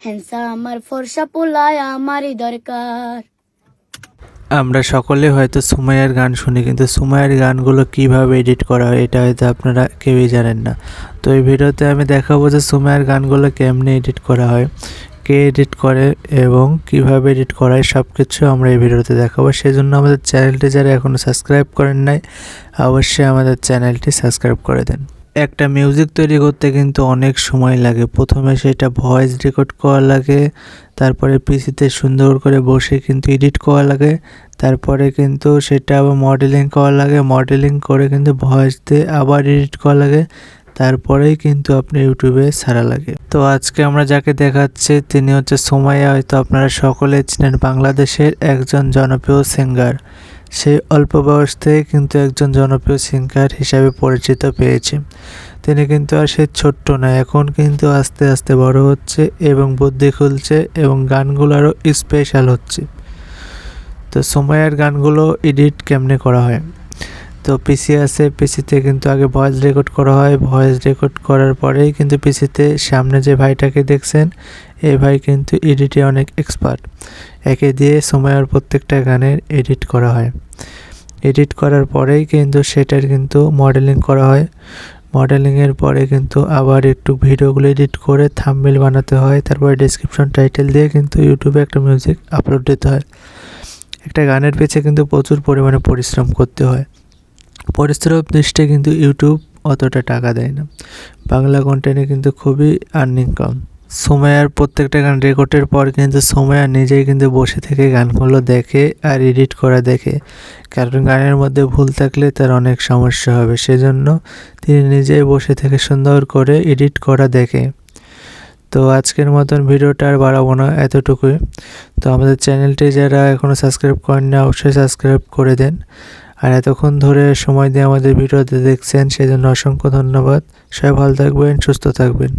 Handsome আর ফর্সা পোলায় আমারই দরকার। আমরা সকলে হয়তো সুমাইয়ার গান শুনি, কিন্তু সুমাইয়ার গানগুলো কিভাবে এডিট করা হয় এটা হয়তো আপনারা কেউই জানেন না। তো এই ভিডিওতে আমি দেখাবো যে সুমাইয়ার গানগুলো কেমনে এডিট করা হয়, কে এডিট করে এবং কিভাবে এডিট করা হয়, সব কিছু আমরা এই ভিডিওতে দেখাবো। সেজন্য আমাদের চ্যানেলটি যারা এখনও সাবস্ক্রাইব করেন নাই, অবশ্যই আমাদের চ্যানেলটি সাবস্ক্রাইব করে দেন। একটা মিউজিক তৈরি করতে কিন্তু অনেক সময় লাগে। প্রথমে সেটা ভয়েস রেকর্ড করা লাগে, তারপরে পিসিতে সুন্দর করে বসে কিন্তু এডিট করা লাগে, তারপরে কিন্তু সেটা আবার মডেলিং করা লাগে, মডেলিং করে কিন্তু ভয়েস দিয়ে আবার এডিট করা লাগে, তারপরেই কিন্তু আপনি ইউটিউবে ছাড়া লাগে। তো আজকে আমরা যাকে দেখাচ্ছি তিনি হচ্ছে সুমাইয়া। হয়তো আপনারা সকলে চিনেন, বাংলাদেশের একজন জনপ্রিয় সিঙ্গার। সে অল্প বয়স থেকে কিন্তু একজন জনপ্রিয় সিঙ্গার হিসাবে পরিচিত পেয়েছে। তিনি কিন্তু আর সে ছোট্ট না, এখন কিন্তু আস্তে আস্তে বড় হচ্ছে এবং বুদ্ধি খুলছে এবং গানগুলো আরও স্পেশাল হচ্ছে। তো সুমাইয়ার গানগুলো এডিট কেমনে করা হয়, তো পিসি আছে, পিসিতে কিন্তু আগে ভয়েস রেকর্ড করা হয়, ভয়েস রেকর্ড করার পরেই কিন্তু পিসিতে সামনে যে ভাইটাকে দেখছেন এই ভাই কিন্তু এডিটে অনেক এক্সপার্ট। একে দিয়ে সুমাইয়ার প্রত্যেকটা গানের এডিট করা হয়। এডিট করার পরেই কিন্তু সেটার কিন্তু মডেলিং করা হয়। মডেলিংয়ের পরে কিন্তু আবার একটু ভিডিওগুলো এডিট করে থাম্বনেল বানাতে হয়, তারপরে ডেসক্রিপশন টাইটেল দিয়ে কিন্তু ইউটিউবে একটা মিউজিক আপলোড দিতে হয়। একটা গানের পিছে কিন্তু প্রচুর পরিমাণে পরিশ্রম করতে হয়। পরিশ্রম দৃষ্টে কিন্তু ইউটিউব অতটা টাকা দেয় না। বাংলা কন্টেন্টে কিন্তু খুবই আর্নিং কম। সুমাইয়ার প্রত্যেকটা গান রেকর্ডের পর কিন্তু সুমাইয়া নিজেই কিন্তু বসে থেকে গানগুলো দেখে আর এডিট করা দেখে, কারণ গানের মধ্যে ভুল থাকলে তার অনেক সমস্যা হবে। সেজন্য তিনি নিজেই বসে থেকে সুন্দর করে এডিট করা দেখে। তো আজকের মতন ভিডিওটা আর বাড়াবো না, এতটুকুই। তো আমাদের চ্যানেলটি যারা এখনও সাবস্ক্রাইব করেন না অবশ্যই সাবস্ক্রাইব করে দেন। আর এতক্ষণ ধরে সময় দিয়ে আমাদের ভিডিওতে দেখছেন সেজন্য অসংখ্য ধন্যবাদ। সবাই ভালো থাকবেন, সুস্থ থাকবেন।